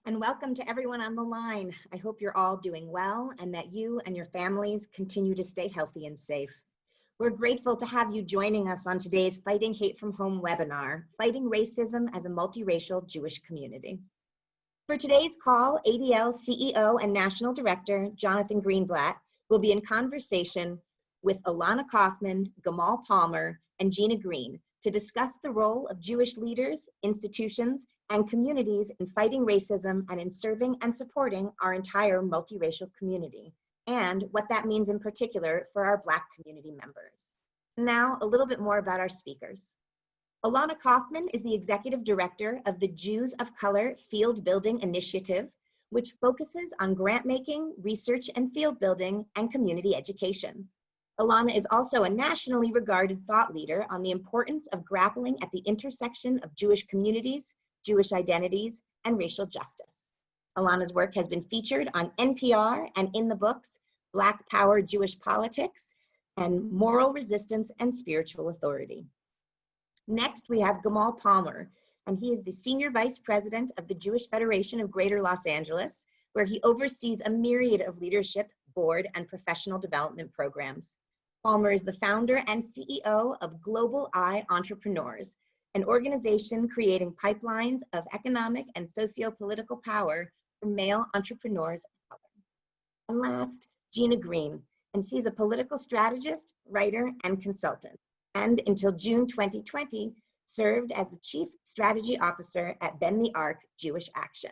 And welcome to everyone on the line. I hope you're all doing well and that you and your families continue to stay healthy and safe. We're grateful to have you joining us on today's Fighting Hate from Home webinar, Fighting Racism as a Multiracial Jewish Community. For today's call, ADL CEO and National Director Jonathan Greenblatt will be in conversation with Ilana Kaufman, Gamal Palmer, and Ginna Green to discuss the role of Jewish leaders, institutions, and communities in fighting racism and in serving and supporting our entire multiracial community, and what that means in particular for our Black community members. Now, a little bit more about our speakers. Ilana Kaufman is the Executive Director of the Jews of Color Field Building Initiative, which focuses on grant making, research and field building, and community education. Ilana is also a nationally regarded thought leader on the importance of grappling at the intersection of Jewish communities, Jewish identities, and racial justice. Ilana's work has been featured on NPR and in the books Black Power, Jewish Politics, and Moral Resistance and Spiritual Authority. Next, we have Gamal Palmer, and he is the Senior Vice President of the Jewish Federation of Greater Los Angeles, where he oversees a myriad of leadership, board, and professional development programs. Palmer is the founder and CEO of Global Eye Entrepreneurs, an organization creating pipelines of economic and socio-political power for male entrepreneurs of color. And last, Ginna Green, and she's a political strategist, writer, and consultant, and until June 2020, served as the Chief Strategy Officer at Bend the Arc Jewish Action.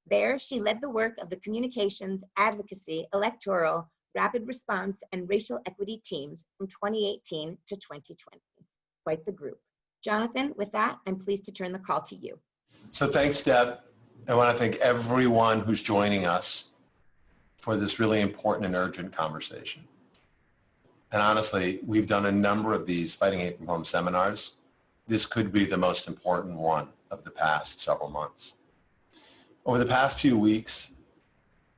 There, she led the work of the communications, advocacy, electoral, rapid response, and racial equity teams from 2018 to 2020. Quite the group. Jonathan, with that, I'm pleased to turn the call to you. So thanks, Deb. I want to thank everyone who's joining us for this really important and urgent conversation. And honestly, we've done a number of these Fighting Hate from Home seminars. This could be the most important one of the past several months. Over the past few weeks,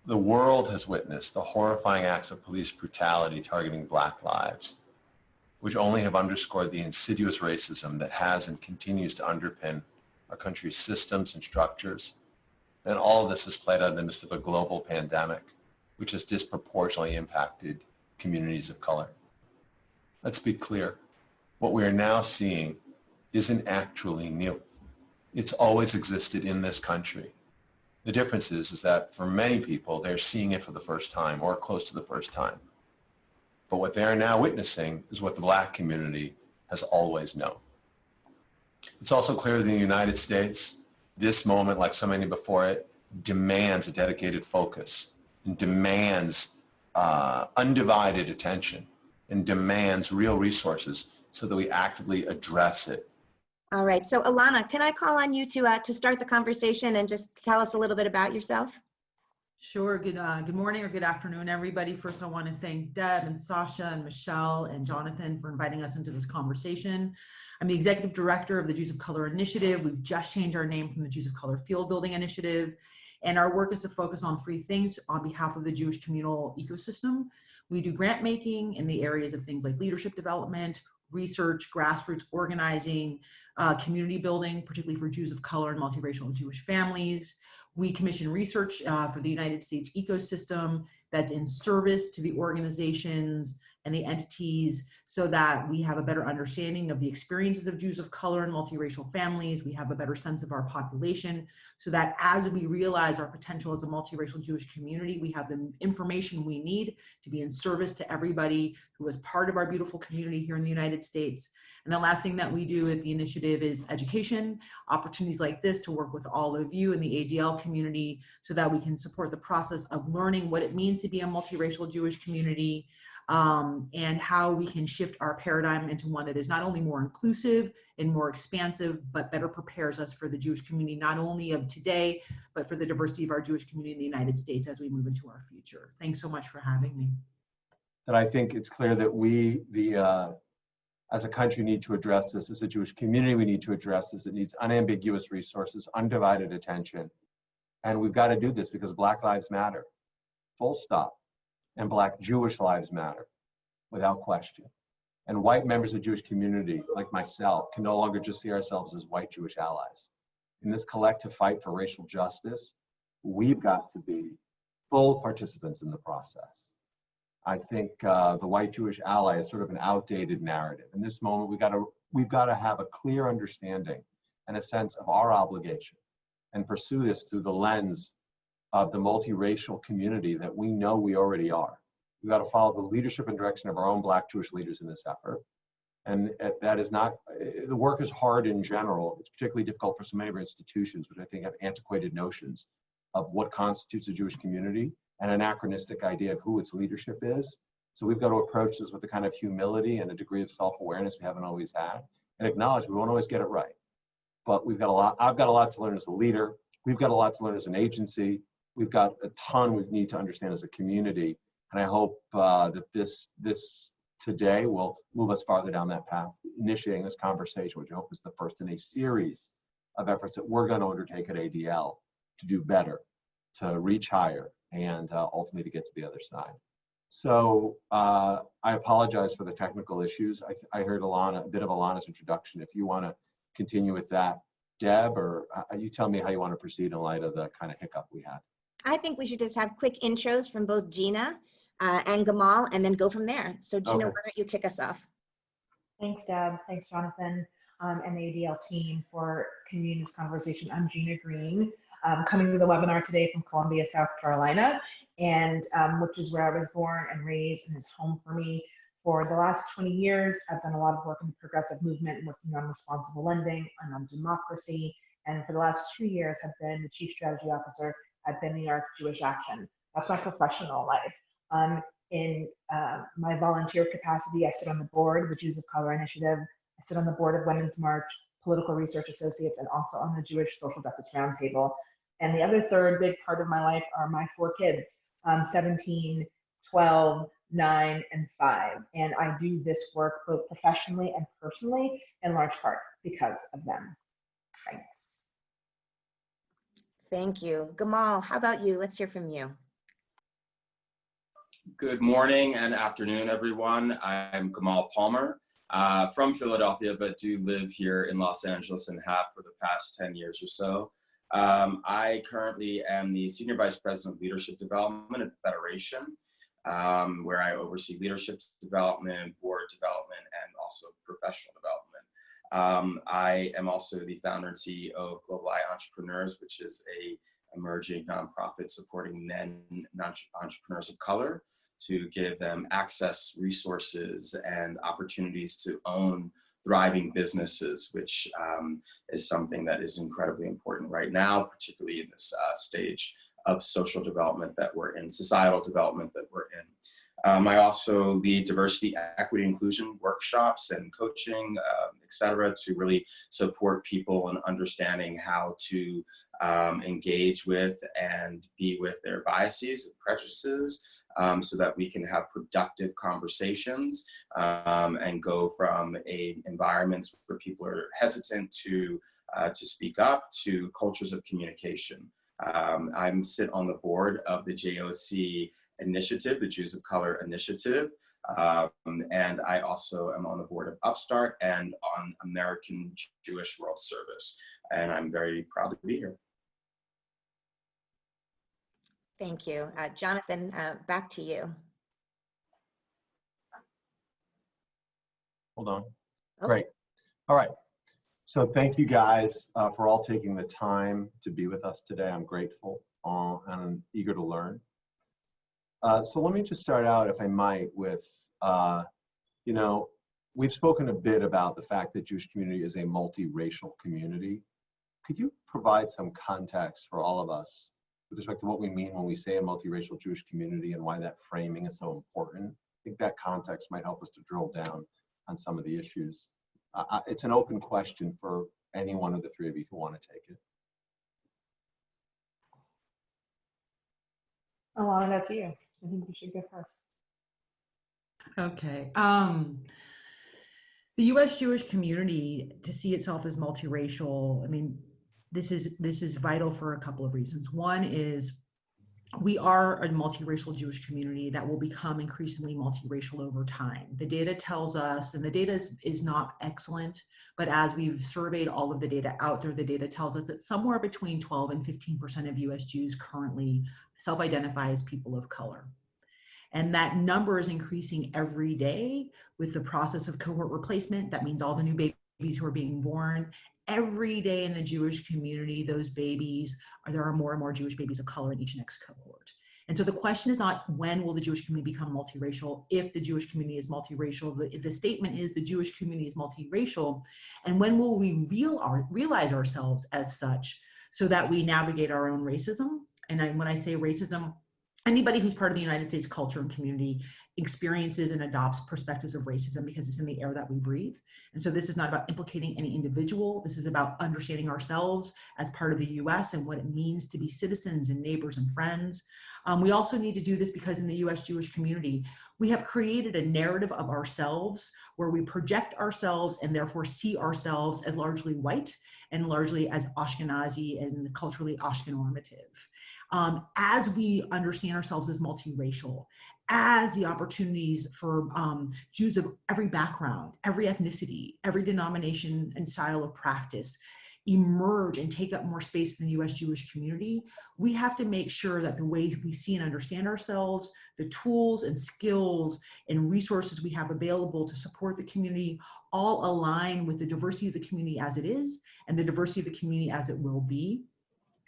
the world has witnessed the horrifying acts of police brutality targeting Black lives, which only have underscored the insidious racism that has and continues to underpin our country's systems and structures. And all of this is played out in the midst of a global pandemic, which has disproportionately impacted communities of color. Let's be clear. What we are now seeing isn't actually new. It's always existed in this country. The difference is that for many people, they're seeing it for the first time or close to the first time. But what they are now witnessing is what the Black community has always known. It's also clear that in the United States, this moment, like so many before it, demands a dedicated focus and demands undivided attention and demands real resources so that we actively address it. All right, so Ilana, can I call on you to start the conversation and just tell us a little bit about yourself? Sure. Good morning or good afternoon, everybody. First, I want to thank Deb and Sasha and Michelle and Jonathan for inviting us into this conversation. I'm the Executive Director of the Jews of Color Initiative. We've just changed our name from the Jews of Color Field Building Initiative. And our work is to focus on three things on behalf of the Jewish communal ecosystem. We do grant making in the areas of things like leadership development, research, grassroots organizing, community building, particularly for Jews of color and multiracial Jewish families. We commission research for the United States ecosystem that's in service to the organizations and the entities so that we have a better understanding of the experiences of Jews of color and multiracial families. We have a better sense of our population so that as we realize our potential as a multiracial Jewish community, we have the information we need to be in service to everybody who is part of our beautiful community here in the United States. And the last thing that we do at the initiative is education, opportunities like this to work with all of you in the ADL community so that we can support the process of learning what it means to be a multiracial Jewish community, and how we can shift our paradigm into one that is not only more inclusive and more expansive, but better prepares us for the Jewish community, not only of today, but for the diversity of our Jewish community in the United States as we move into our future. Thanks so much for having me. And I think it's clear that we, as a country, need to address this. As a Jewish community, we need to address this. It needs unambiguous resources, undivided attention. And we've got to do this because Black lives matter, full stop. And Black Jewish lives matter, without question. And white members of the Jewish community, like myself, can no longer just see ourselves as white Jewish allies. In this collective fight for racial justice, we've got to be full participants in the process. I think the white Jewish ally is sort of an outdated narrative. In this moment, we've got to have a clear understanding and a sense of our obligation and pursue this through the lens of the multiracial community that we know we already are. We've got to follow the leadership and direction of our own Black Jewish leaders in this effort. And that is not, the work is hard in general. It's particularly difficult for so many of our institutions, which I think have antiquated notions of what constitutes a Jewish community and an anachronistic idea of who its leadership is. So we've got to approach this with the kind of humility and a degree of self-awareness we haven't always had, and acknowledge we won't always get it right. But we've got a lot, I've got a lot to learn as a leader. We've got a lot to learn as an agency. We've got a ton we need to understand as a community. And I hope that this today will move us farther down that path, initiating this conversation, which I hope is the first in a series of efforts that we're going to undertake at ADL to do better, to reach higher, and ultimately to get to the other side. So I apologize for the technical issues. I heard Ilana, a bit of Ilana's introduction. If you want to continue with that, Deb, or you tell me how you want to proceed in light of the kind of hiccup we had. I think we should just have quick intros from both Ginna and Gamal, and then go from there. So Ginna, why don't you kick us off? Thanks, Deb. Thanks, Jonathan, and the ADL team for convening this conversation. I'm Ginna Green, coming to the webinar today from Columbia, South Carolina, and which is where I was born and raised and is home for me. For the last 20 years, I've done a lot of work in the progressive movement, working on responsible lending and on democracy. And for the last 2 years, I've been the Chief Strategy Officer at the New York Jewish Action. That's my professional life. In my volunteer capacity, I sit on the board of the Jews of Color Initiative. I sit on the board of Women's March, Political Research Associates, and also on the Jewish Social Justice Roundtable. And the other third big part of my life are my 4 kids, 17, 12, 9, and 5. And I do this work both professionally and personally, in large part because of them. Thanks. Thank you. Gamal, how about you? Let's hear from you. Good morning and afternoon, everyone. I'm Gamal Palmer from Philadelphia, but do live here in Los Angeles and have for the past 10 years or so. I currently am the Senior Vice President of Leadership Development at the Federation, where I oversee leadership development, board development, and also professional development. I am also the founder and CEO of Global Eye Entrepreneurs, which is a emerging nonprofit supporting men entrepreneurs of color to give them access, resources, and opportunities to own thriving businesses, which is something that is incredibly important right now, particularly in this stage of social development that we're in, societal development that we're in. I also lead diversity, equity, inclusion workshops and coaching, et cetera, to really support people in understanding how to engage with and be with their biases and prejudices, so that we can have productive conversations and go from environments where people are hesitant to speak up to cultures of communication. I sit on the board of the JOC initiative, the Jews of Color Initiative, and I also am on the board of Upstart and on American Jewish World Service, and I'm very proud to be here. Thank you. Jonathan, back to you. Hold on. Oh. Great. All right. So thank you guys for all taking the time to be with us today. I'm grateful and I'm eager to learn. So let me just start out, if I might, with, we've spoken a bit about the fact that Jewish community is a multiracial community. Could you provide some context for all of us with respect to what we mean when we say a multiracial Jewish community and why that framing is so important? I think that context might help us to drill down on some of the issues. It's an open question for any one of the 3 of you who want to take it. Ilana, that's you. I think you should go first. Okay. The U.S. Jewish community, to see itself as multiracial, I mean, this is vital for a couple of reasons. One is we are a multiracial Jewish community that will become increasingly multiracial over time. The data tells us, and the data is not excellent, but as we've surveyed all of the data out there, the data tells us that somewhere between 12 and 15% of US Jews currently self-identify as people of color. And that number is increasing every day with the process of cohort replacement. That means all the new babies who are being born. Every day in the Jewish community, those babies, there are more and more Jewish babies of color in each next cohort. And so the question is not when will the Jewish community become multiracial, if the Jewish community is multiracial. The statement is the Jewish community is multiracial, and when will we realize ourselves as such so that we navigate our own racism? And when I say racism, anybody who's part of the United States culture and community experiences and adopts perspectives of racism because it's in the air that we breathe. And so this is not about implicating any individual. This is about understanding ourselves as part of the US and what it means to be citizens and neighbors and friends. We also need to do this because in the US Jewish community, we have created a narrative of ourselves where we project ourselves and therefore see ourselves as largely white and largely as Ashkenazi and culturally Ashkenormative. As we understand ourselves as multiracial, as the opportunities for Jews of every background, every ethnicity, every denomination and style of practice emerge and take up more space in the US Jewish community, we have to make sure that the way we see and understand ourselves, the tools and skills and resources we have available to support the community all align with the diversity of the community as it is and the diversity of the community as it will be.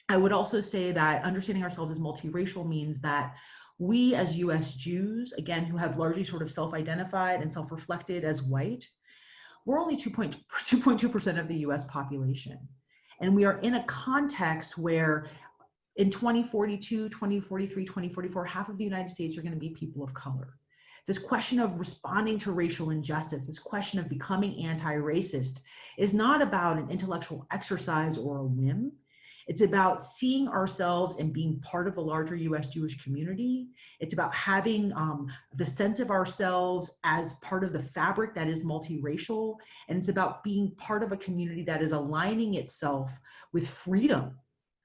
I would also say that understanding ourselves as multiracial means that we as US Jews, again, who have largely sort of self-identified and self-reflected as white, we're only 2.2% of the US population. And we are in a context where in 2042, 2043, 2044, half of the United States are going to be people of color. This question of responding to racial injustice, this question of becoming anti-racist is not about an intellectual exercise or a whim. It's about seeing ourselves and being part of the larger US Jewish community. It's about having the sense of ourselves as part of the fabric that is multiracial. And it's about being part of a community that is aligning itself with freedom,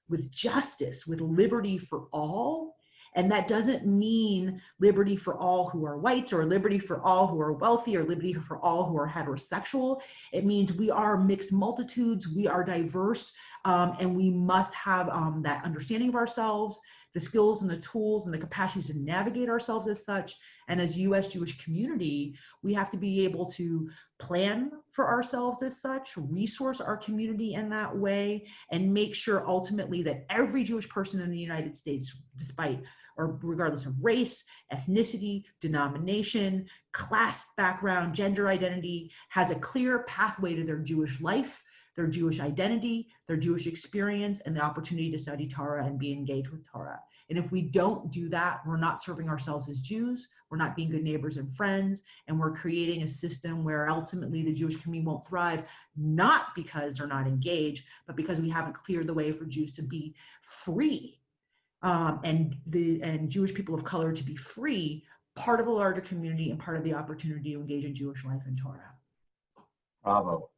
with justice, with liberty for all. And that doesn't mean liberty for all who are white or liberty for all who are wealthy or liberty for all who are heterosexual. It means we are mixed multitudes, we are diverse, and we must have that understanding of ourselves, the skills and the tools and the capacities to navigate ourselves as such. And as US Jewish community, we have to be able to plan for ourselves as such, resource our community in that way, and make sure ultimately that every Jewish person in the United States, despite or regardless of race, ethnicity, denomination, class background, gender identity, has a clear pathway to their Jewish life, their Jewish identity, their Jewish experience, and the opportunity to study Torah and be engaged with Torah. And if we don't do that, we're not serving ourselves as Jews, we're not being good neighbors and friends, and we're creating a system where ultimately the Jewish community won't thrive, not because they're not engaged, but because we haven't cleared the way for Jews to be free. And Jewish people of color to be free, part of a larger community and part of the opportunity to engage in Jewish life and Torah. Bravo.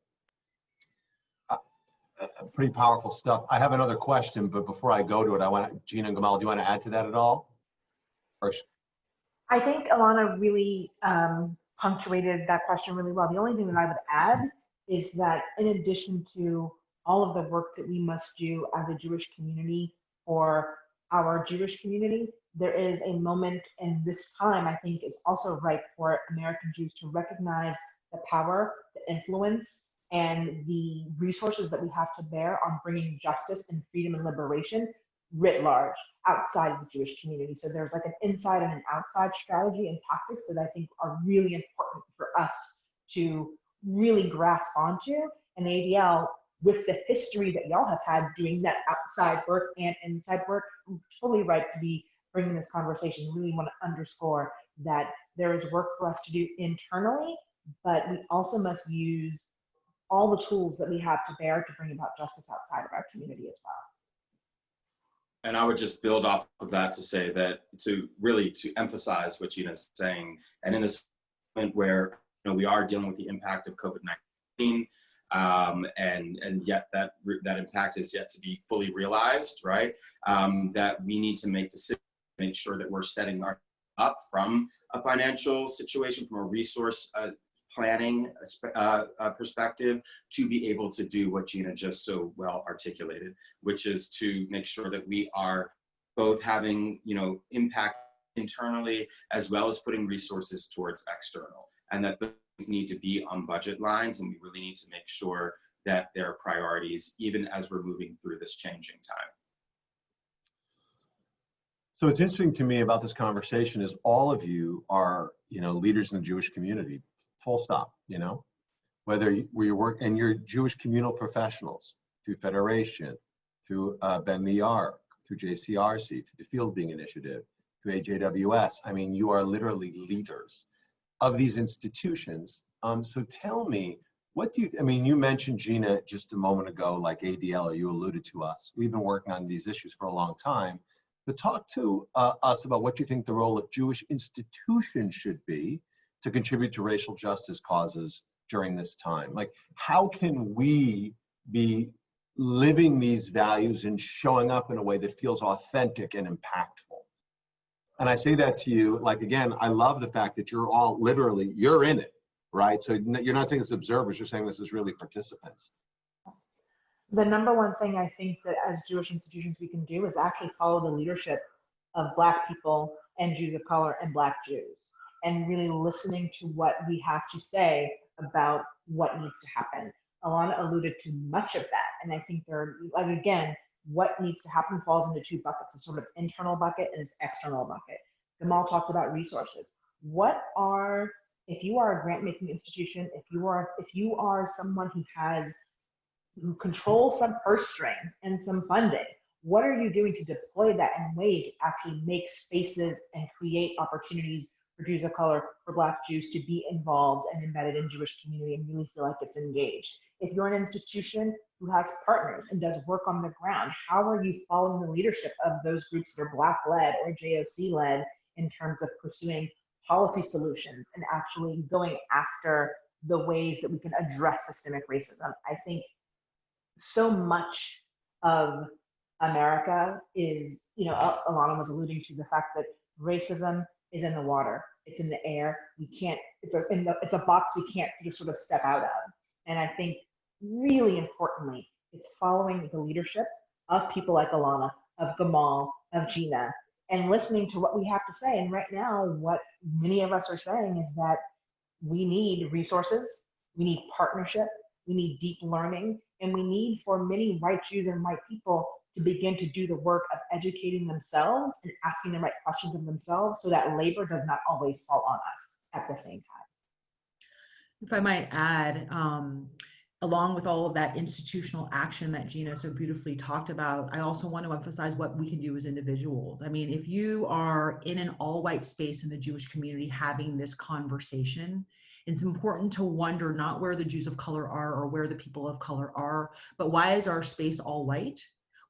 Pretty powerful stuff. I have another question, but before I go to it, Ginna and Gamal, do you want to add to that at all? I think Ilana really punctuated that question really well. The only thing that I would add is that in addition to all of the work that we must do as a Jewish community for our Jewish community, there is a moment, and this time I think is also ripe for American Jews to recognize the power, the influence, and the resources that we have to bear on bringing justice and freedom and liberation writ large outside of the Jewish community. So there's like an inside and an outside strategy and tactics that I think are really important for us to really grasp onto. And ADL, with the history that y'all have had doing that outside work and inside work, I'm totally right to be bringing this conversation. Really want to underscore that there is work for us to do internally, but we also must use all the tools that we have to bear to bring about justice outside of our community as well. And I would just build off of that to say that to emphasize what Ginna's saying, and in this moment where we are dealing with the impact of COVID-19, and yet that impact is yet to be fully realized, right? That we need to make decisions make sure that we're setting our up from a financial situation, from a resource planning perspective, to be able to do what Ginna just so well articulated, which is to make sure that we are both having, impact internally as well as putting resources towards external, and that those need to be on budget lines, and we really need to make sure that there are priorities even as we're moving through this changing time. So what's interesting to me about this conversation is all of you are, leaders in the Jewish community, full stop, whether you work and you're Jewish communal professionals through Federation, through Ben the Ark, through JCRC, through the Field Being Initiative, through AJWS. I mean, you are literally leaders of these institutions. So tell me, you mentioned, Ginna, just a moment ago, like ADL, or you alluded to us. We've been working on these issues for a long time. But talk to us about what you think the role of Jewish institutions should be to contribute to racial justice causes during this time. Like, how can we be living these values and showing up in a way that feels authentic and impactful? And I say that to you, like, again, I love the fact that you're all literally, you're in it, right? So you're not saying this as observers, you're saying this is really participants. The number one thing I think that as Jewish institutions we can do is actually follow the leadership of Black people and Jews of color and Black Jews, and really listening to what we have to say about what needs to happen. Ilana alluded to much of that, and I think again, what needs to happen falls into two buckets: a sort of internal bucket and its external bucket. Gamal talked about resources. If you are a grant-making institution, if you are someone who controls some purse strings and some funding, what are you doing to deploy that in ways that actually make spaces and create opportunities for Jews of color, for Black Jews to be involved and embedded in Jewish community and really feel like it's engaged? If you're an institution who has partners and does work on the ground, how are you following the leadership of those groups that are Black-led or JOC-led in terms of pursuing policy solutions and actually going after the ways that we can address systemic racism? I think so much of America is, Ilana was alluding to the fact that racism is in the water, it's in the air. It's a box we can't just sort of step out of. And I think really importantly, it's following the leadership of people like Ilana, of Gamal, of Ginna, and listening to what we have to say. And right now, what many of us are saying is that we need resources, we need partnership, we need deep learning, and we need for many white Jews and white people to begin to do the work of educating themselves and asking the right questions of themselves so that labor does not always fall on us at the same time. If I might add, along with all of that institutional action that Ginna so beautifully talked about, I also want to emphasize what we can do as individuals. I mean, if you are in an all-white space in the Jewish community having this conversation, it's important to wonder not where the Jews of color are or where the people of color are, but why is our space all white?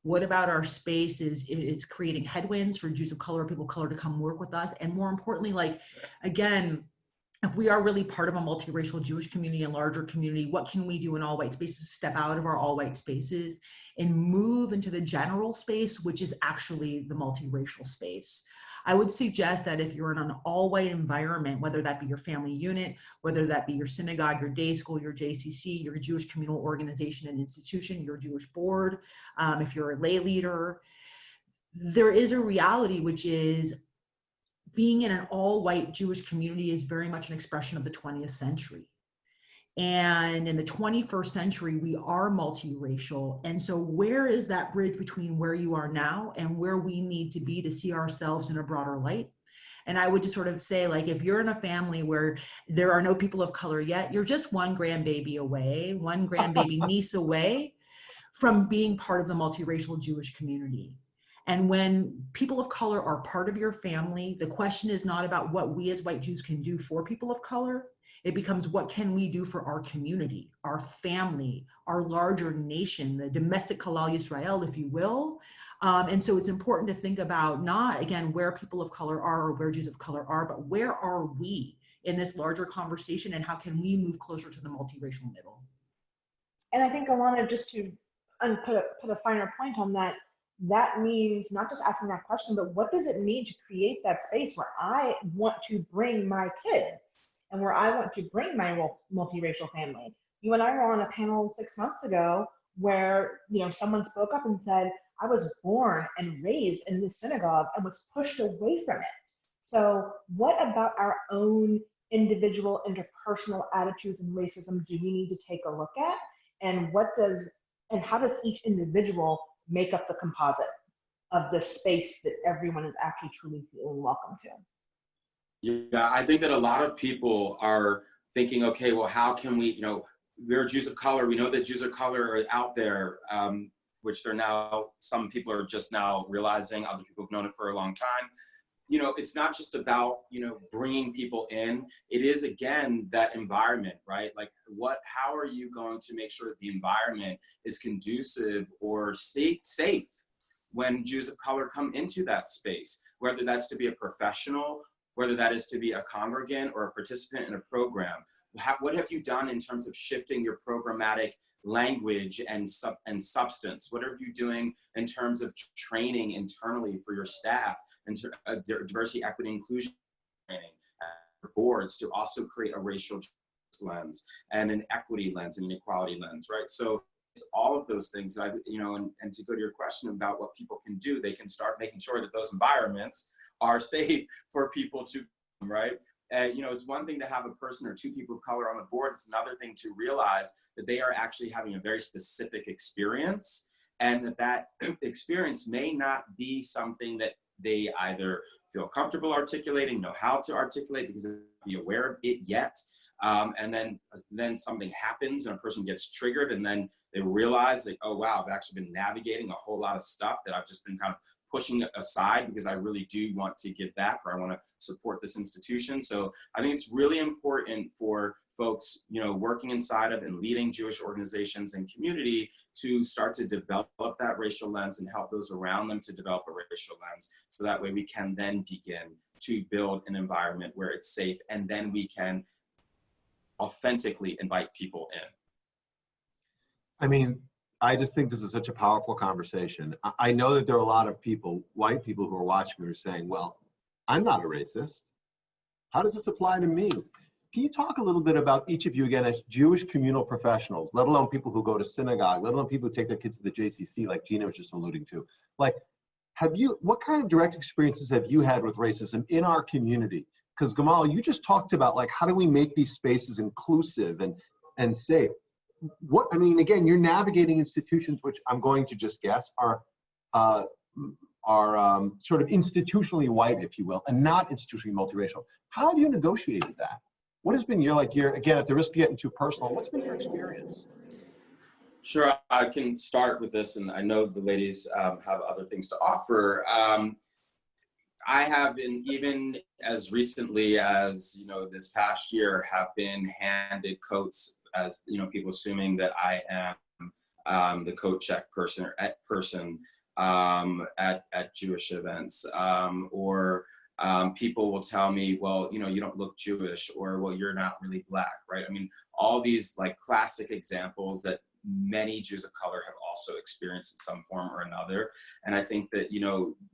What about our space is creating headwinds for Jews of color, people of color to come work with us? And more importantly, again, if we are really part of a multiracial Jewish community and larger community, what can we do in all white spaces? Step out of our all white spaces and move into the general space, which is actually the multiracial space. I would suggest that if you're in an all white environment, whether that be your family unit, whether that be your synagogue, your day school, your JCC, your Jewish communal organization and institution, your Jewish board, if you're a lay leader, there is a reality, which is being in an all white Jewish community is very much an expression of the 20th century. And in the 21st century, we are multiracial. And so where is that bridge between where you are now and where we need to be to see ourselves in a broader light? And I would just sort of say, if you're in a family where there are no people of color yet, you're just one grandbaby away, one grandbaby niece away from being part of the multiracial Jewish community. And when people of color are part of your family, the question is not about what we as white Jews can do for people of color. It becomes, what can we do for our community, our family, our larger nation, the domestic Kalal Yisrael, if you will. And so it's important to think about not, again, where people of color are or where Jews of color are, but where are we in this larger conversation and how can we move closer to the multiracial middle? And I think, Ilana, just to put a finer point on that, that means not just asking that question, but what does it mean to create that space where I want to bring my kids and where I want to bring my multiracial family? You and I were on a panel 6 months ago where, someone spoke up and said, I was born and raised in this synagogue and was pushed away from it. So what about our own individual interpersonal attitudes and racism do we need to take a look at? And how does each individual make up the composite of the space that everyone is actually truly feeling welcome to? Yeah, I think that a lot of people are thinking, okay, well, how can we, we're Jews of color. We know that Jews of color are out there, which some people are just now realizing, other people have known it for a long time. It's not just about, bringing people in. It is, again, that environment, right? Like how are you going to make sure that the environment is conducive or safe when Jews of color come into that space, whether that's to be a professional, whether that is to be a congregant or a participant in a program. What have you done in terms of shifting your programmatic language and substance? What are you doing in terms of training internally for your staff and diversity, equity, inclusion training for boards to also create a racial justice lens and an equity lens and an equality lens, right? So it's all of those things that and to go to your question about what people can do, they can start making sure that those environments are safe for people to, right? It's one thing to have a person or two people of color on the board. It's another thing to realize that they are actually having a very specific experience, and that experience may not be something that they either feel comfortable articulating, know how to articulate because they're not be aware of it yet. And then something happens and a person gets triggered, and then they realize like, oh wow, I've actually been navigating a whole lot of stuff that I've just been kind of pushing aside because I really do want to give back or I want to support this institution. So I think it's really important for folks, working inside of and leading Jewish organizations and community to start to develop that racial lens and help those around them to develop a racial lens. So that way we can then begin to build an environment where it's safe, and then we can authentically invite people in. I just think this is such a powerful conversation. I know that there are a lot of people, white people who are watching who are saying, well, I'm not a racist. How does this apply to me? Can you talk a little bit about each of you, again, as Jewish communal professionals, let alone people who go to synagogue, let alone people who take their kids to the JCC, like Ginna was just alluding to. Like, what kind of direct experiences have you had with racism in our community? Because Gamal, you just talked about, like, how do we make these spaces inclusive and safe? Again, you're navigating institutions which I'm going to just guess are sort of institutionally white, if you will, and not institutionally multiracial. How have you negotiated that? What has been again, at the risk of getting too personal, what's been your experience? Sure, I can start with this, and I know the ladies have other things to offer. I have been, even as recently as, this past year, have been handed coats as, people assuming that I am the coat check person or at Jewish events, or people will tell me, well, you don't look Jewish, or, well, you're not really Black, right? All these like classic examples that many Jews of color have also experienced in some form or another. And I think that,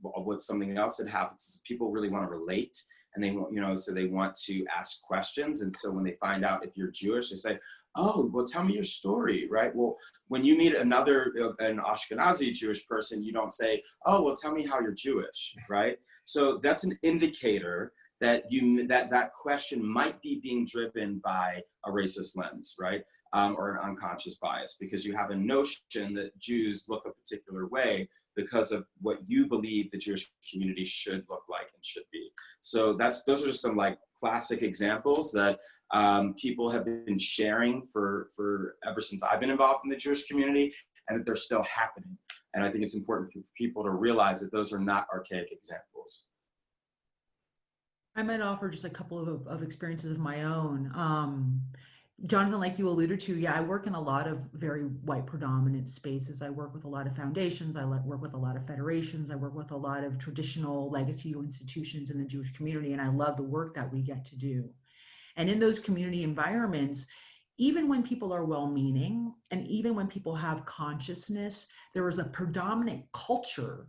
what's something else that happens is people really want to relate, and they want, so they want to ask questions. And so when they find out if you're Jewish, they say, oh, well, tell me your story, right? Well, when you meet an Ashkenazi Jewish person, you don't say, oh, well, tell me how you're Jewish, right? So that's an indicator that that question might be being driven by a racist lens, right? Or an unconscious bias, because you have a notion that Jews look a particular way because of what you believe the Jewish community should look like and should be. So those are just some like classic examples that people have been sharing for ever since I've been involved in the Jewish community, and that they're still happening. And I think it's important for people to realize that those are not archaic examples. I might offer just a couple of experiences of my own. Jonathan, like you alluded to, yeah, I work in a lot of very white predominant spaces. I work with a lot of foundations. I work with a lot of federations. I work with a lot of traditional legacy institutions in the Jewish community, and I love the work that we get to do. And in those community environments, even when people are well-meaning, and even when people have consciousness, there is a predominant culture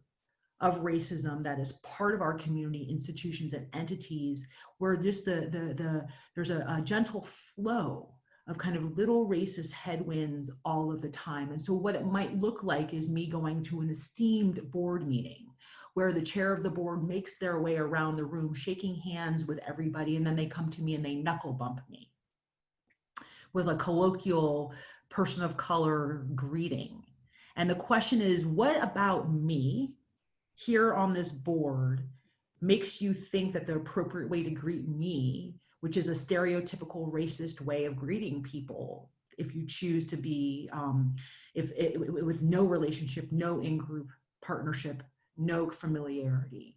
of racism that is part of our community, institutions, and entities, where just there's a gentle flow of kind of little racist headwinds all of the time. And so what it might look like is me going to an esteemed board meeting where the chair of the board makes their way around the room, shaking hands with everybody, and then they come to me and they knuckle bump me with a colloquial person of color greeting. And the question is, what about me here on this board makes you think that the appropriate way to greet me, which is a stereotypical racist way of greeting people, if you choose to be, with no relationship, no in-group partnership, no familiarity?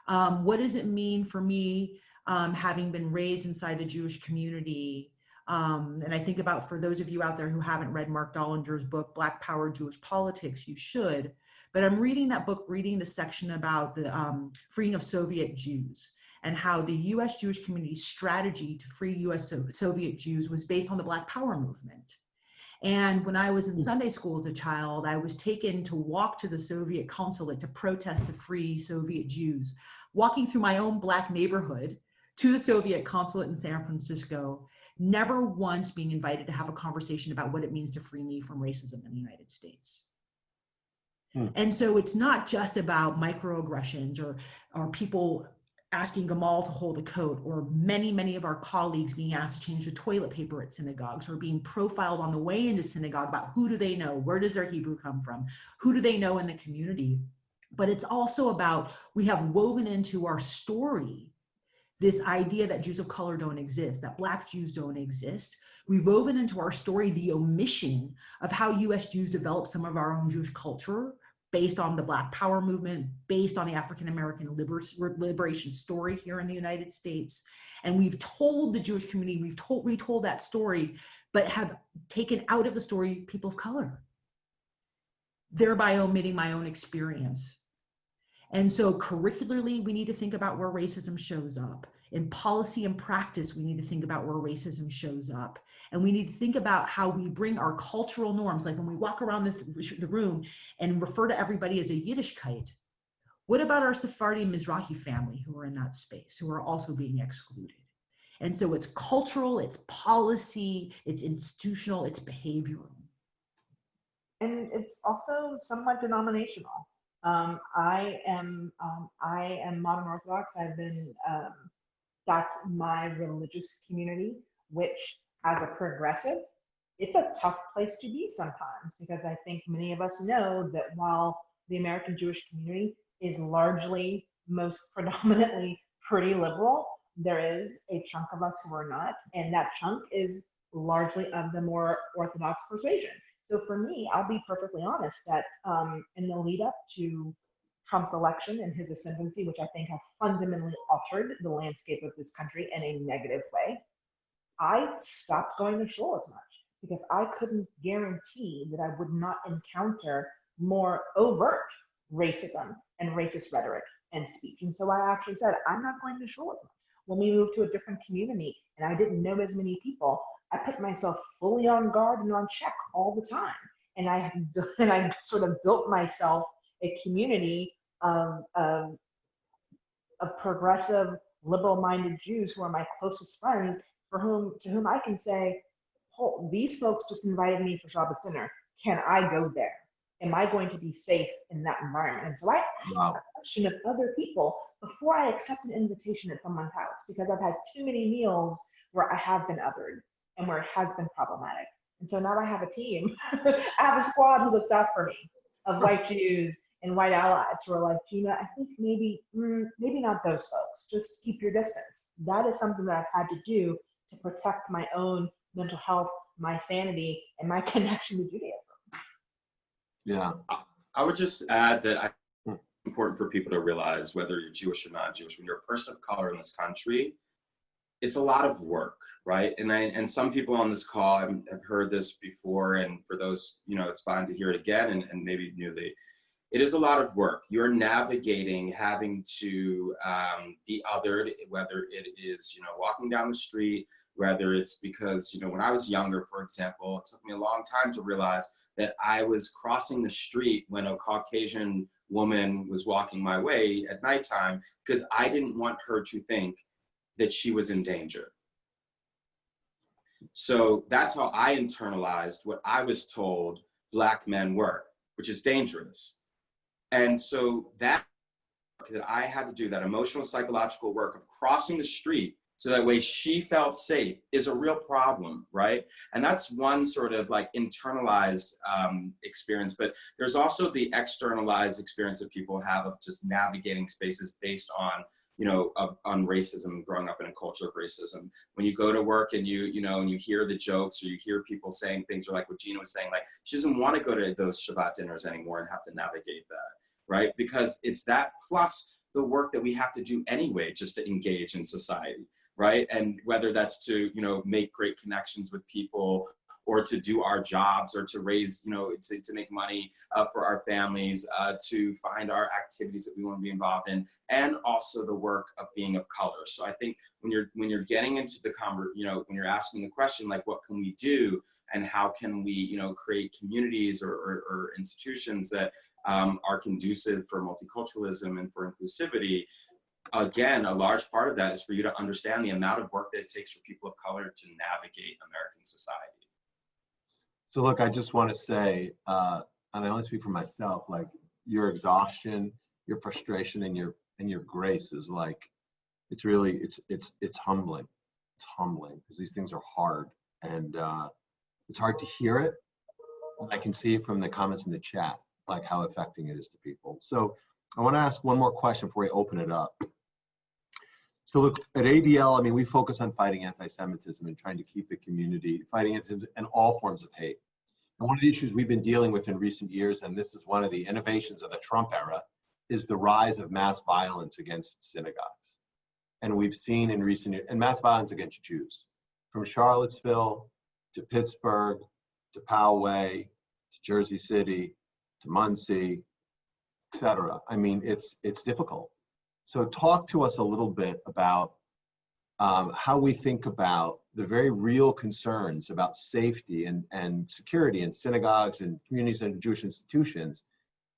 What does it mean for me, having been raised inside the Jewish community? And I think about, for those of you out there who haven't read Mark Dollinger's book, Black Power, Jewish Politics, you should. But I'm reading that book, reading the section about the freeing of Soviet Jews, and how the US Jewish community's strategy to free US Soviet Jews was based on the Black Power movement. And when I was in Sunday school as a child, I was taken to walk to the Soviet consulate to protest to free Soviet Jews, walking through my own Black neighborhood to the Soviet consulate in San Francisco, never once being invited to have a conversation about what it means to free me from racism in the United States. And so it's not just about microaggressions or people asking Gamal to hold a coat, or many of our colleagues being asked to change the toilet paper at synagogues, or being profiled on the way into synagogue about who do they know, where does their Hebrew come from, who do they know in the community. But it's also about, we have woven into our story this idea that Jews of color don't exist, that Black Jews don't exist. We've woven into our story the omission of how US Jews developed some of our own Jewish culture, based on the Black Power movement, based on the African-American liberation story here in the United States. And we've told the Jewish community, we've retold that story, but have taken out of the story people of color, thereby omitting my own experience. And so curricularly, we need to think about where racism shows up. In policy and practice, we need to think about where racism shows up. And we need to think about how we bring our cultural norms, like when we walk around the room and refer to everybody as a Yiddishkeit. What about our Sephardi Mizrahi family who are in that space, who are also being excluded? And so it's cultural, it's policy, it's institutional, it's behavioral. And it's also somewhat denominational. I am modern Orthodox. I've been, that's my religious community, which as a progressive, it's a tough place to be sometimes, because I think many of us know that while the American Jewish community is largely, most predominantly pretty liberal, there is a chunk of us who are not, and that chunk is largely of the more Orthodox persuasion. So for me, I'll be perfectly honest that in the lead up to Trump's election and his ascendancy, which I think have fundamentally altered the landscape of this country in a negative way, I stopped going to shul as much, because I couldn't guarantee that I would not encounter more overt racism and racist rhetoric and speech. And so I actually said, I'm not going to shul as much. When we moved to a different community and I didn't know as many people, I put myself fully on guard and on check all the time. And I sort of built myself a community of progressive, liberal-minded Jews who are my closest friends, to whom I can say, oh, these folks just invited me for Shabbos dinner. Can I go there? Am I going to be safe in that environment? And so I asked that question of other people before I accept an invitation at someone's house, because I've had too many meals where I have been othered and where it has been problematic. And so now I have a team. I have a squad who looks out for me, of white Jews and white allies who are like, Ginna, I think maybe not those folks. Just keep your distance. That is something that I've had to do to protect my own mental health, my sanity, and my connection to Judaism. Yeah. I would just add that it's important for people to realize, whether you're Jewish or not Jewish, when you're a person of color in this country, it's a lot of work, right? And some people on this call have heard this before, and for those, it's fine to hear it again and maybe newly. it is a lot of work. You're navigating having to be othered, whether it is, walking down the street, whether it's because, when I was younger, for example, it took me a long time to realize that I was crossing the street when a Caucasian woman was walking my way at nighttime because I didn't want her to think that she was in danger. So that's how I internalized what I was told Black men were, which is dangerous. And so that I had to do, that emotional, psychological work of crossing the street so that way she felt safe, is a real problem, right? And that's one sort of like internalized experience, but there's also the externalized experience that people have of just navigating spaces based on, on racism, growing up in a culture of racism. When you go to work and and you hear the jokes, or you hear people saying things, or like what Ginna was saying, like she doesn't want to go to those Shabbat dinners anymore and have to navigate that, right? Because it's that plus the work that we have to do anyway, just to engage in society, right? And whether that's to, make great connections with people, or to do our jobs, or to raise, to make money for our families, to find our activities that we want to be involved in, and also the work of being of color. So I think when you're getting into the when you're asking the question, like, what can we do, and how can we, create communities or institutions that are conducive for multiculturalism and for inclusivity, again, a large part of that is for you to understand the amount of work that it takes for people of color to navigate American society. So look, I just want to say, and I only speak for myself, like your exhaustion, your frustration, and your grace is like, it's really, it's humbling. It's humbling because these things are hard, and it's hard to hear it. I can see from the comments in the chat, like how affecting it is to people. So I want to ask one more question before we open it up. So look, at ADL, we focus on fighting anti-Semitism and trying to keep the community fighting it and all forms of hate. And one of the issues we've been dealing with in recent years, and this is one of the innovations of the Trump era, is the rise of mass violence against synagogues. And we've seen in recent years, and mass violence against Jews, from Charlottesville to Pittsburgh to Poway to Jersey City to Muncie, et cetera. It's difficult. So talk to us a little bit about how we think about the very real concerns about safety and security in synagogues and communities and Jewish institutions.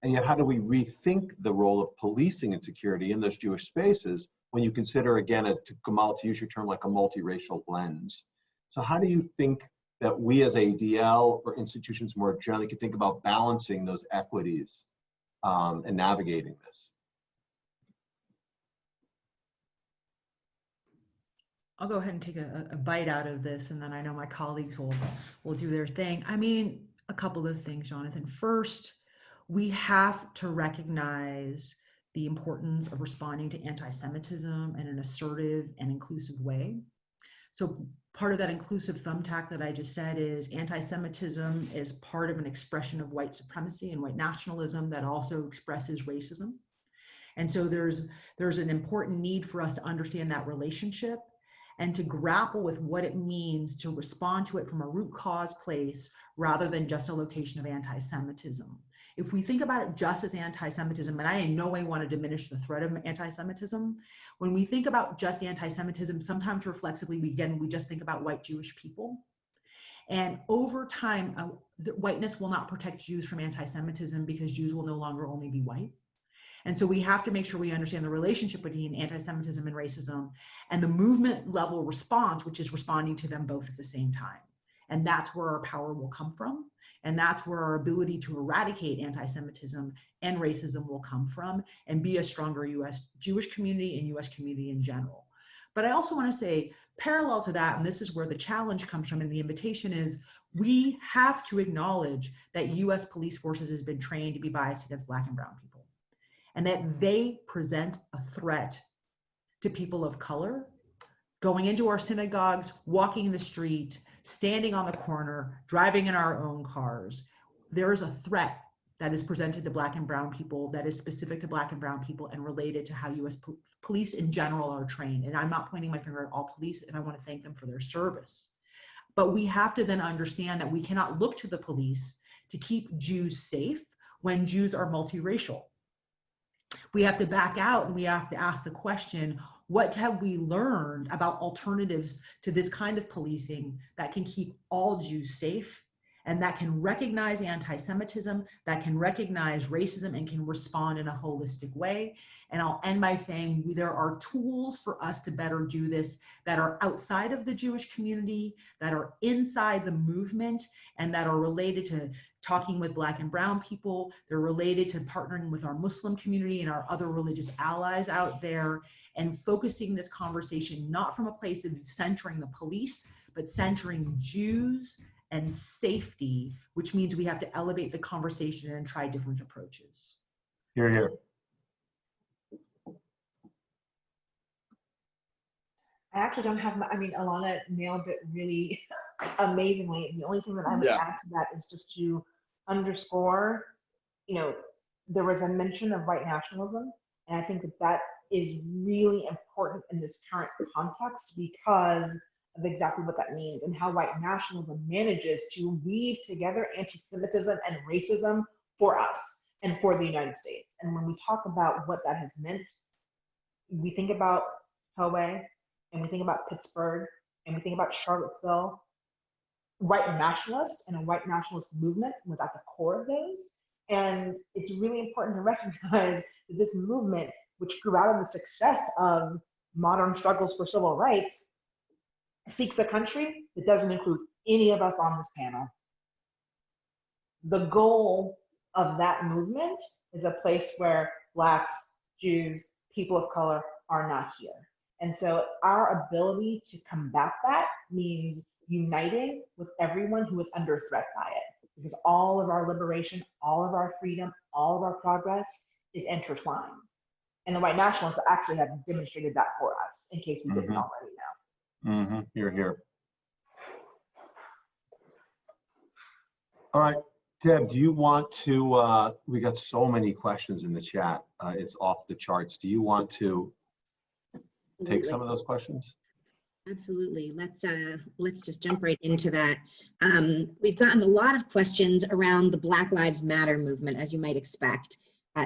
And yet, how do we rethink the role of policing and security in those Jewish spaces when you consider, again, Gamal, to use your term, like a multiracial lens? So how do you think that we as ADL or institutions more generally can think about balancing those equities and navigating this? I'll go ahead and take a bite out of this, and then I know my colleagues will do their thing. A couple of things, Jonathan. First, we have to recognize the importance of responding to anti-Semitism in an assertive and inclusive way. So part of that inclusive thumbtack that I just said is anti-Semitism is part of an expression of white supremacy and white nationalism that also expresses racism. And so there's an important need for us to understand that relationship and to grapple with what it means to respond to it from a root cause place rather than just a location of anti-Semitism. If we think about it just as anti-Semitism, and I in no way want to diminish the threat of anti-Semitism, when we think about just anti-Semitism, sometimes reflexively, we just think about white Jewish people. And over time, whiteness will not protect Jews from anti-Semitism because Jews will no longer only be white. And so we have to make sure we understand the relationship between anti-Semitism and racism and the movement level response, which is responding to them both at the same time. And that's where our power will come from. And that's where our ability to eradicate anti-Semitism and racism will come from and be a stronger US Jewish community and US community in general. But I also want to say, parallel to that, and this is where the challenge comes from and the invitation is, we have to acknowledge that US police forces has been trained to be biased against Black and brown people, and that they present a threat to people of color going into our synagogues, walking the street, standing on the corner, driving in our own cars. There is a threat that is presented to Black and brown people that is specific to Black and brown people and related to how US police in general are trained. And I'm not pointing my finger at all police, and I want to thank them for their service. But we have to then understand that we cannot look to the police to keep Jews safe when Jews are multiracial. We have to back out and we have to ask the question, what have we learned about alternatives to this kind of policing that can keep all Jews safe and that can recognize anti-Semitism, that can recognize racism and can respond in a holistic way? And I'll end by saying there are tools for us to better do this that are outside of the Jewish community, that are inside the movement, and that are related to talking with Black and Brown people. They're related to partnering with our Muslim community and our other religious allies out there, and focusing this conversation not from a place of centering the police, but centering Jews and safety, which means we have to elevate the conversation and try different approaches. Hear, hear. I actually don't have, I mean, Ilana nailed it really amazingly. The only thing that I would add to that is just to underscore, you know, there was a mention of white nationalism, and I think that that is really important in this current context because of exactly what that means and how white nationalism manages to weave together anti-Semitism and racism for us and for the United States. And when we talk about what that has meant, we think about Poway, and we think about Pittsburgh, and we think about Charlottesville. White nationalists and a white nationalist movement was at the core of those. And it's really important to recognize that this movement, which grew out of the success of modern struggles for civil rights, seeks a country that doesn't include any of us on this panel. The goal of that movement is a place where Blacks, Jews, people of color are not here. And so our ability to combat that means uniting with everyone who is under threat by it, because all of our liberation, all of our freedom, all of our progress is intertwined. And the white nationalists actually have demonstrated that for us, in case we didn't already know. Mm-hmm. Hear, hear. All right, Deb, do you want to, we got so many questions in the chat, it's off the charts. Do you want to take some of those questions? Absolutely. Let's just jump right into that. We've gotten a lot of questions around the Black Lives Matter movement, as you might expect.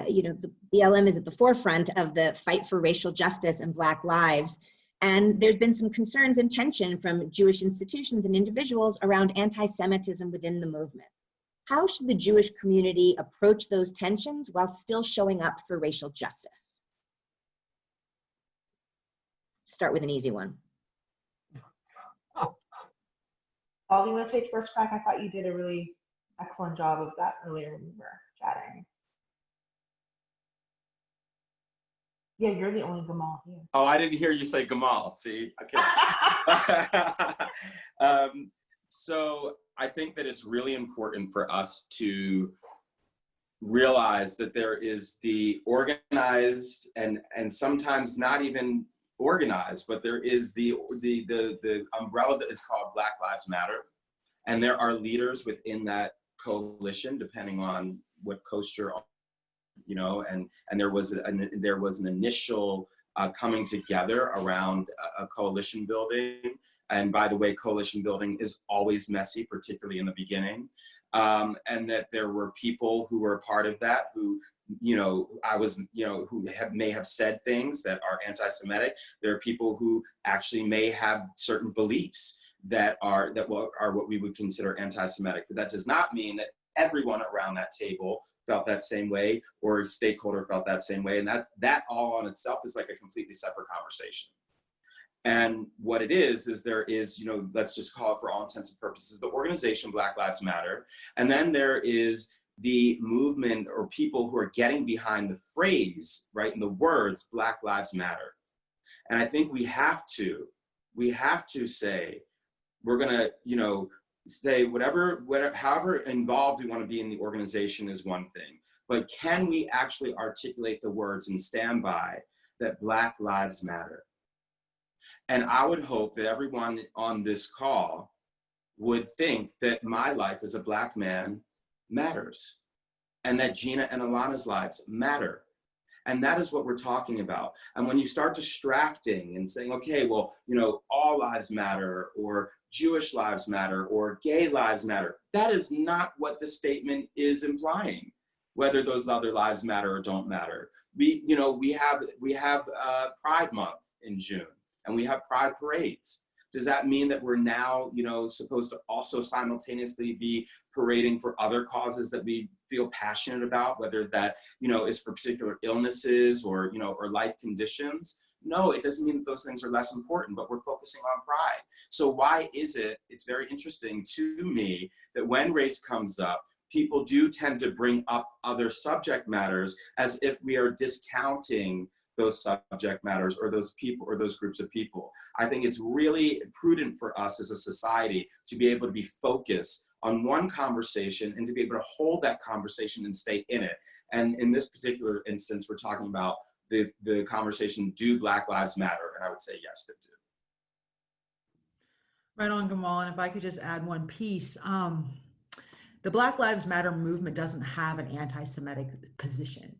You know, the BLM is at the forefront of the fight for racial justice and Black lives. And there's been some concerns and tension from Jewish institutions and individuals around anti-Semitism within the movement. How should the Jewish community approach those tensions while still showing up for racial justice? Start with an easy one. Paul, do you want to take first crack? I thought you did a really excellent job of that earlier when we were chatting. Yeah, you're the only Gamal here. Oh, I didn't hear you say Gamal. See, okay. So I think that it's really important for us to realize that there is the organized and sometimes not even organized, but there is the umbrella that is called Black Lives Matter, and there are leaders within that coalition, depending on what coast you're on, you know, and there was an initial coming together around a coalition building. And by the way, coalition building is always messy, particularly in the beginning. And that there were people who were part of that who, you know, who may have said things that are anti-Semitic. There are people who actually may have certain beliefs that are what we would consider anti-Semitic. But that does not mean that everyone around that table felt that same way, or a stakeholder felt that same way. And that all on itself is like a completely separate conversation. And what it is there is, you know, let's just call it for all intents and purposes, the organization Black Lives Matter. And then there is the movement or people who are getting behind the phrase, right, and the words Black Lives Matter. And I think we have to say, we're gonna, you know, say whatever, however involved we want to be in the organization is one thing, but can we actually articulate the words and stand by that Black Lives Matter? And I would hope that everyone on this call would think that my life as a Black man matters, and that Ginna and Ilana's lives matter. And that is what we're talking about. And when you start distracting and saying, okay, well, you know, all lives matter, or Jewish lives matter, or gay lives matter, that is not what the statement is implying. whether those other lives matter or don't matter. We have Pride Month in June, and we have Pride parades. Does that mean that we're now, supposed to also simultaneously be parading for other causes that we feel passionate about, whether that, is for particular illnesses or life conditions? No, it doesn't mean that those things are less important, but we're focusing on pride. So why is it, it's very interesting to me that when race comes up, people do tend to bring up other subject matters as if we are discounting those subject matters or those people or those groups of people. I think it's really prudent for us as a society to be able to be focused on one conversation and to be able to hold that conversation and stay in it. And in this particular instance, we're talking about the conversation, do Black Lives Matter? And I would say yes, they do. Right on, Gamal. And if I could just add one piece, the Black Lives Matter movement doesn't have an anti-Semitic position.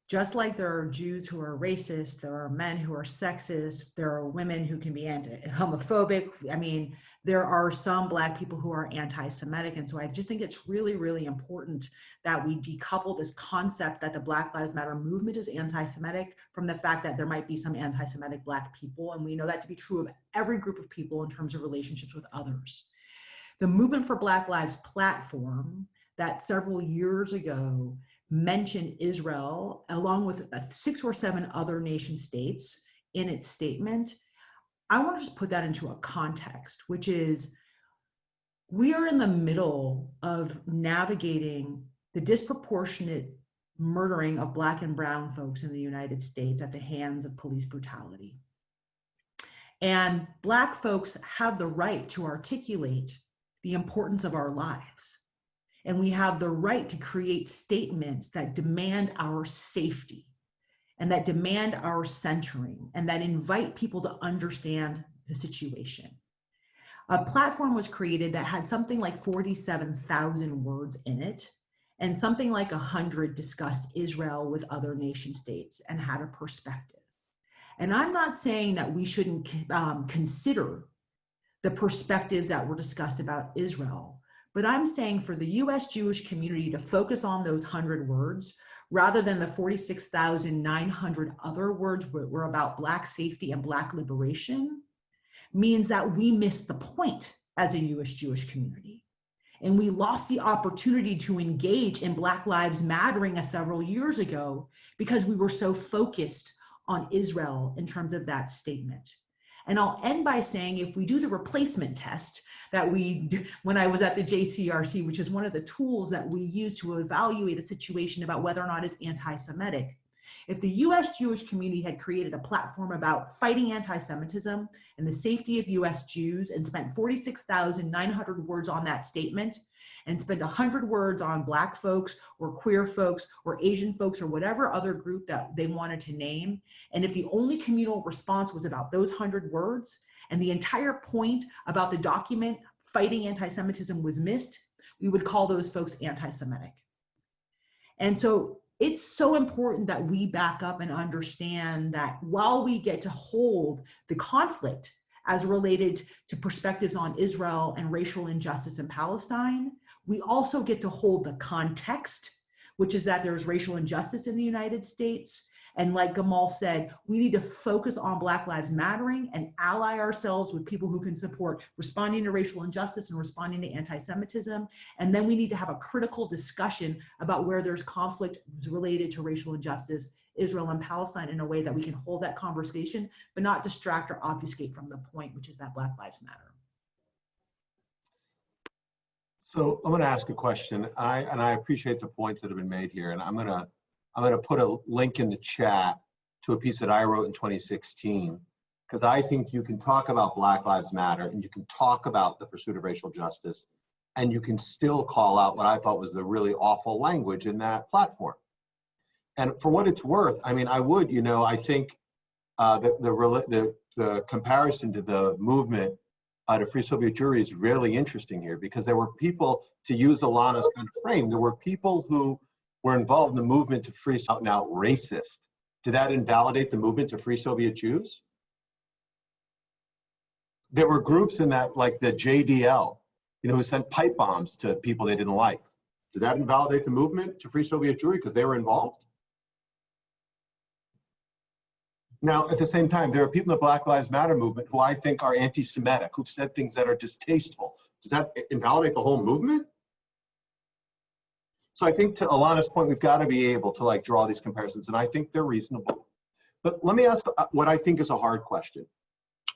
Just like there are Jews who are racist, there are men who are sexist, there are women who can be homophobic. I mean, there are some Black people who are anti-Semitic. And so I just think it's really, really important that we decouple this concept that the Black Lives Matter movement is anti-Semitic from the fact that there might be some anti-Semitic Black people. And we know that to be true of every group of people in terms of relationships with others. The Movement for Black Lives platform that several years ago mentioned Israel along with 6 or 7 other nation states in its statement. I want to just put that into a context, which is we are in the middle of navigating the disproportionate murdering of Black and brown folks in the United States at the hands of police brutality. And Black folks have the right to articulate the importance of our lives. And we have the right to create statements that demand our safety and that demand our centering and that invite people to understand the situation. A platform was created that had something like 47,000 words in it, and something like 100 discussed Israel with other nation states and had a perspective. And I'm not saying that we shouldn't consider the perspectives that were discussed about Israel, but I'm saying for the US Jewish community to focus on those 100 words rather than the 46,900 other words were about Black safety and Black liberation means that we missed the point as a US Jewish community. And we lost the opportunity to engage in Black Lives Mattering several years ago because we were so focused on Israel in terms of that statement. And I'll end by saying, if we do the replacement test that when I was at the JCRC, which is one of the tools that we use to evaluate a situation about whether or not it's anti-Semitic, if the US Jewish community had created a platform about fighting anti-Semitism and the safety of US Jews and spent 46,900 words on that statement and spent 100 words on Black folks or queer folks or Asian folks or whatever other group that they wanted to name, and if the only communal response was about those 100 words and the entire point about the document fighting anti-Semitism was missed, we would call those folks anti-Semitic. And so it's so important that we back up and understand that while we get to hold the conflict as related to perspectives on Israel and racial injustice in Palestine, we also get to hold the context, which is that there's racial injustice in the United States. And like Gamal said, we need to focus on Black Lives Mattering and ally ourselves with people who can support responding to racial injustice and responding to anti-Semitism. And then we need to have a critical discussion about where there's conflict related to racial injustice, Israel and Palestine, in a way that we can hold that conversation, but not distract or obfuscate from the point, which is that Black Lives Matter. So I'm going to ask a question. I appreciate the points that have been made here, and I'm going to put a link in the chat to a piece that I wrote in 2016, because I think you can talk about Black Lives Matter and you can talk about the pursuit of racial justice, and you can still call out what I thought was the really awful language in that platform. And for what it's worth, I mean, I would, I think the comparison to the movement to free Soviet Jewry is really interesting here, because there were people, to use Ilana's kind of frame, there were people who were involved in the movement to free out and out racist. Did that invalidate the movement to free Soviet Jews? There were groups in that, like the JDL, who sent pipe bombs to people they didn't like. Did that invalidate the movement to Free Soviet Jewry because they were involved? Now, at the same time, there are people in the Black Lives Matter movement who I think are anti-Semitic, who've said things that are distasteful. Does that invalidate the whole movement? So I think to Ilana's point, we've got to be able to like draw these comparisons, and I think they're reasonable. But let me ask what I think is a hard question.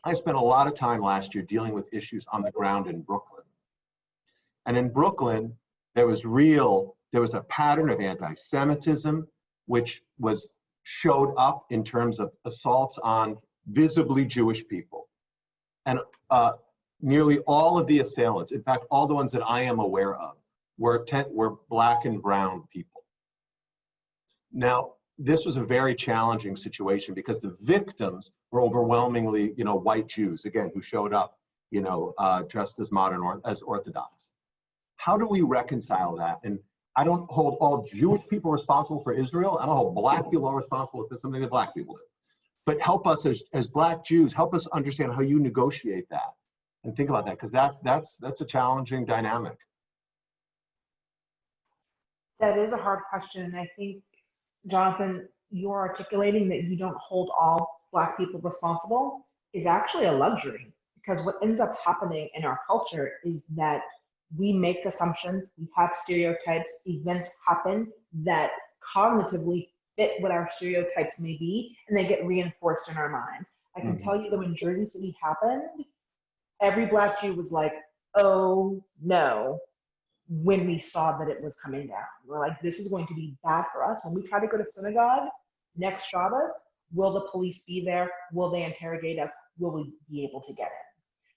I spent a lot of time last year dealing with issues on the ground in Brooklyn. And in Brooklyn, there was a pattern of anti-Semitism, which showed up in terms of assaults on visibly Jewish people. And nearly all of the assailants, in fact, all the ones that I am aware of, were Black and brown people. Now, this was a very challenging situation because the victims were overwhelmingly, white Jews, again, who showed up, dressed as modern or as Orthodox. How do we reconcile that? And I don't hold all Jewish people responsible for Israel. I don't hold Black people responsible for something that Black people do. But help us as Black Jews, help us understand how you negotiate that and think about that, because that's a challenging dynamic. That is a hard question. And I think, Jonathan, you're articulating that you don't hold all Black people responsible is actually a luxury, because what ends up happening in our culture is that we make assumptions, we have stereotypes, events happen that cognitively fit what our stereotypes may be, and they get reinforced in our minds. I can tell you that when Jersey City happened, every Black Jew was like, oh no, when we saw that it was coming down. We're like, this is going to be bad for us. When we try to go to synagogue next Shabbos, will the police be there? Will they interrogate us? Will we be able to get in?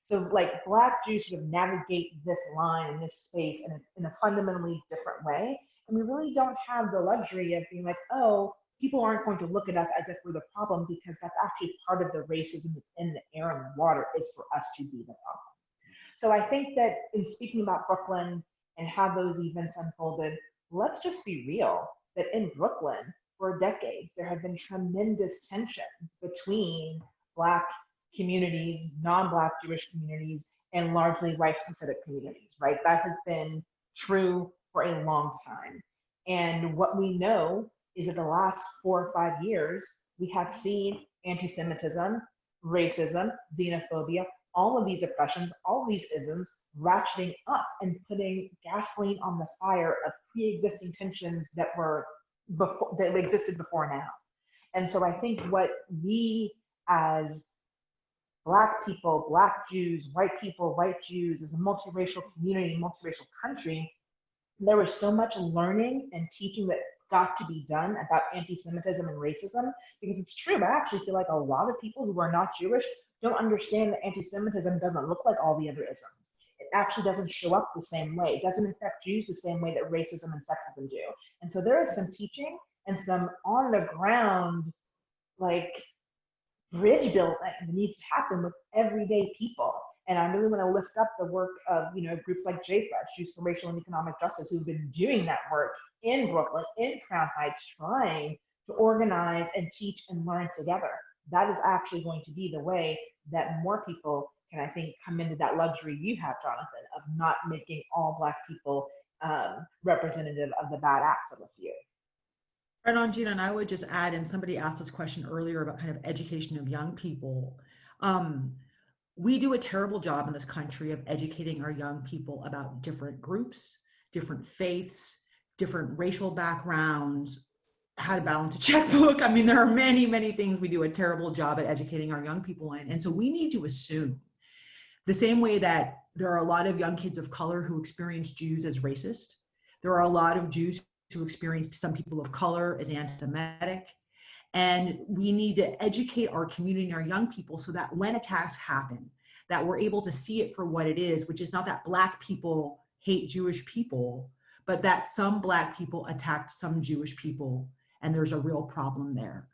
So like Black Jews sort of navigate this line in this space in a fundamentally different way. And we really don't have the luxury of being like, oh, people aren't going to look at us as if we're the problem, because that's actually part of the racism that's in the air and the water is for us to be the problem. So I think that in speaking about Brooklyn and how those events unfolded, let's just be real, that in Brooklyn for decades, there have been tremendous tensions between Black communities, non-Black Jewish communities, and largely white Hasidic communities, right? That has been true for a long time. And what we know is that the last 4 or 5 years, we have seen anti-Semitism, racism, xenophobia, all of these oppressions, all of these isms ratcheting up and putting gasoline on the fire of pre-existing tensions that existed before now. And so I think what we as Black people, Black Jews, white people, white Jews, as a multiracial community, multiracial country, there was so much learning and teaching that got to be done about anti-Semitism and racism, because it's true, but I actually feel like a lot of people who are not Jewish don't understand that anti-Semitism doesn't look like all the other isms. It actually doesn't show up the same way. It doesn't affect Jews the same way that racism and sexism do. And so there is some teaching and some on the ground, like, bridge building that needs to happen with everyday people. And I really want to lift up the work of, groups like JFRESH, Jews for Racial and Economic Justice, who've been doing that work in Brooklyn, in Crown Heights, trying to organize and teach and learn together. That is actually going to be the way that more people can, I think, come into that luxury you have, Jonathan, of not making all Black people representative of the bad acts of a few. Right on, Ginna, and I would just add, and somebody asked this question earlier about kind of education of young people. We do a terrible job in this country of educating our young people about different groups, different faiths, different racial backgrounds, how to balance a checkbook. I mean, there are many, many things we do a terrible job at educating our young people in. And so we need to assume the same way that there are a lot of young kids of color who experience Jews as racist. There are a lot of Jews who experience some people of color as anti-Semitic. And we need to educate our community and our young people so that when attacks happen, that we're able to see it for what it is, which is not that Black people hate Jewish people, but that some Black people attacked some Jewish people, and there's a real problem there.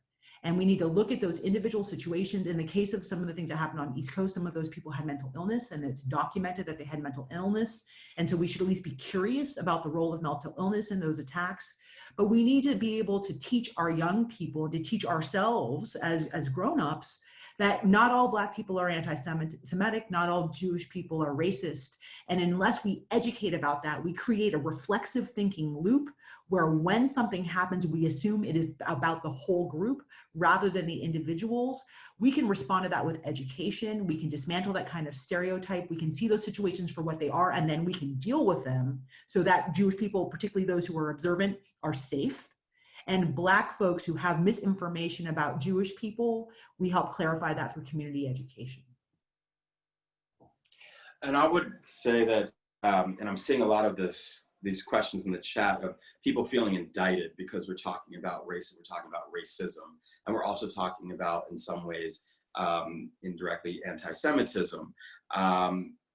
And we need to look at those individual situations. In the case of some of the things that happened on the East Coast, some of those people had mental illness, and it's documented that they had mental illness. And so we should at least be curious about the role of mental illness in those attacks. But we need to be able to teach our young people, to teach ourselves as grown-ups, that not all Black people are anti-Semitic, not all Jewish people are racist. And unless we educate about that, we create a reflexive thinking loop where when something happens, we assume it is about the whole group rather than the individuals. We can respond to that with education. We can dismantle that kind of stereotype. We can see those situations for what they are, and then we can deal with them so that Jewish people, particularly those who are observant, are safe. And Black folks who have misinformation about Jewish people, we help clarify that through community education. And I would say that, and I'm seeing a lot of these questions in the chat of people feeling indicted because we're talking about race and we're talking about racism. And we're also talking about, in some ways, indirectly anti-Semitism.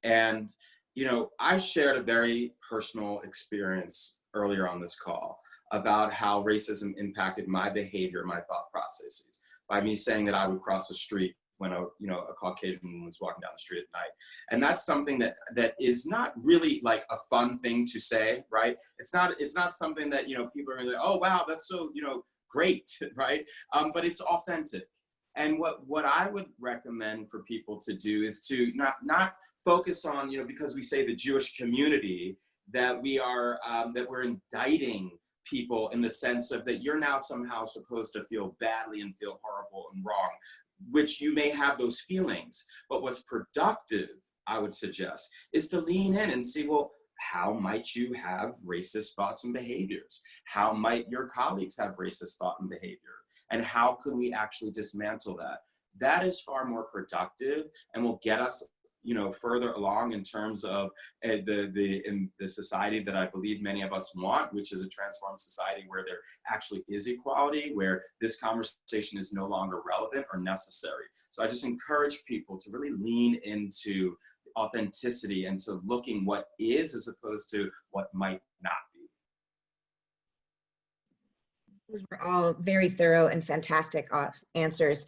And, you know, I shared a very personal experience earlier on this call about how racism impacted my behavior, my thought processes, by me saying that I would cross the street when a Caucasian woman was walking down the street at night. And that's something that is not really like a fun thing to say, right? It's not something that, you know, people are really like, oh, wow, that's so, you know, great, right? But it's authentic. And what I would recommend for people to do is to not focus on, you know, because we say the Jewish community, that we are, that we're indicting people in the sense of that you're now somehow supposed to feel badly and feel horrible and wrong, which you may have those feelings. But what's productive, I would suggest, is to lean in and see, well, how might you have racist thoughts and behaviors? How might your colleagues have racist thought and behavior? And how could we actually dismantle that? That is far more productive and will get us, you know, further along in terms of the society that I believe many of us want, which is a transformed society where there actually is equality, where this conversation is no longer relevant or necessary. So I just encourage people to really lean into authenticity and to looking what is as opposed to what might not be. Those were all very thorough and fantastic answers.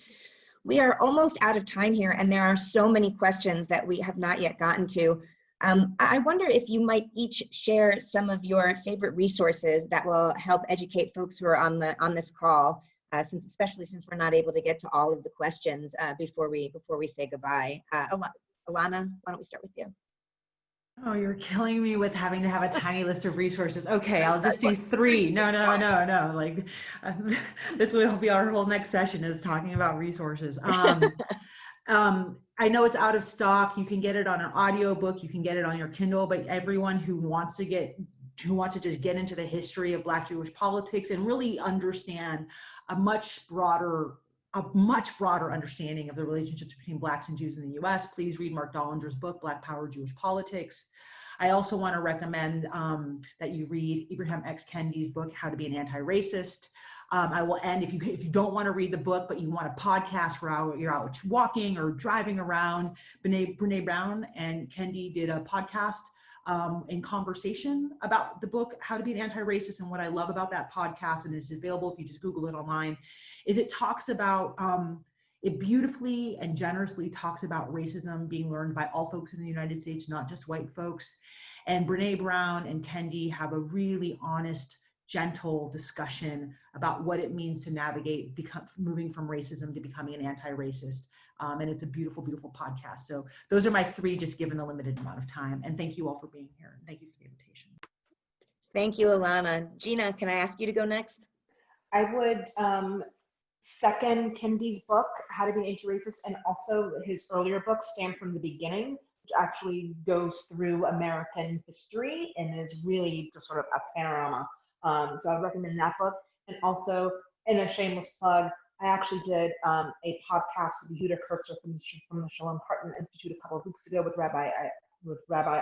We are almost out of time here, and there are so many questions that we have not yet gotten to. I wonder if you might each share some of your favorite resources that will help educate folks who are on this call, especially since we're not able to get to all of the questions before we say goodbye. Ilana, why don't we start with you? Oh, you're killing me with having to have a tiny list of resources. Okay, I'll just do 3. No. Like this will be our whole next session is talking about resources. I know it's out of stock. You can get it on an audiobook. You can get it on your Kindle. But everyone who wants to just get into the history of Black Jewish politics and really understand a much broader understanding of the relationships between Blacks and Jews in the US, please read Mark Dollinger's book, Black Power, Jewish Politics. I also want to recommend that you read Ibram X. Kendi's book, How to Be an Anti-Racist. I will end, if you don't want to read the book, but you want a podcast for you're out walking or driving around, Brene Brown and Kendi did a podcast in conversation about the book, How to Be an Anti-Racist. And what I love about that podcast, and it's available if you just Google it online, is it talks about, it beautifully and generously talks about racism being learned by all folks in the United States, not just white folks. And Brene Brown and Kendi have a really honest, gentle discussion about what it means to navigate moving from racism to becoming an anti-racist. And it's a beautiful, beautiful podcast. So those are my 3, just given the limited amount of time. And thank you all for being here. And thank you for the invitation. Thank you, Ilana. Ginna, can I ask you to go next? I would second Kendi's book, How to Be an Anti-Racist, and also his earlier book, Stand from the Beginning, which actually goes through American history and is really just sort of a panorama. So I would recommend that book. And also, in a shameless plug, I actually did a podcast with Yehuda Kircher from the Shalom Partner Institute a couple of weeks ago with Rabbi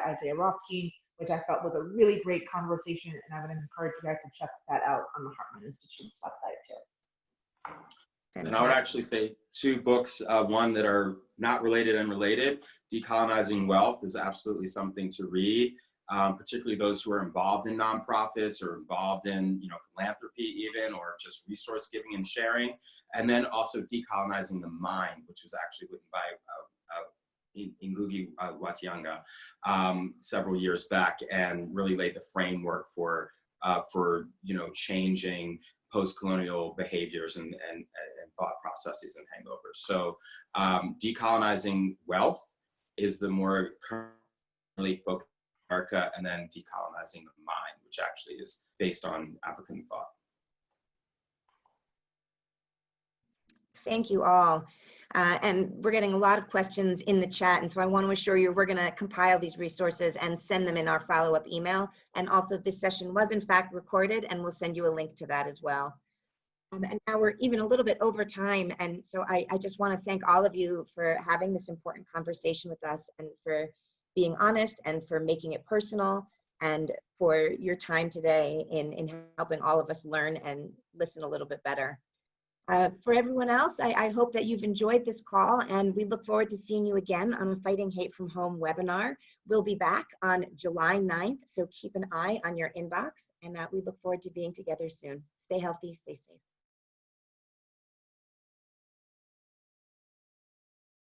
Isaiah Rothstein, which I felt was a really great conversation, and I would encourage you guys to check that out on the Hartman Institute's website too. And I would actually say 2 books, one that are not related and related. Decolonizing Wealth is absolutely something to read, particularly those who are involved in nonprofits or involved in, you know, philanthropy even, or just resource giving and sharing. And then also Decolonizing the Mind, which was actually written by Ngugi Watianga several years back, and really laid the framework for you know, changing post-colonial behaviors and thought processes and hangovers. So decolonizing wealth is the more currently focused on America, and then decolonizing the mind, which actually is based on African thought. Thank you all. And we're getting a lot of questions in the chat. And so I want to assure you, we're going to compile these resources and send them in our follow-up email. And also this session was in fact recorded, and we'll send you a link to that as well. And now we're even a little bit over time. And so I just want to thank all of you for having this important conversation with us, and for being honest, and for making it personal, and for your time today in helping all of us learn and listen a little bit better. For everyone else, I hope that you've enjoyed this call, and we look forward to seeing you again on a Fighting Hate from Home webinar. We'll be back on July 9th, so keep an eye on your inbox, and we look forward to being together soon. Stay healthy, stay safe.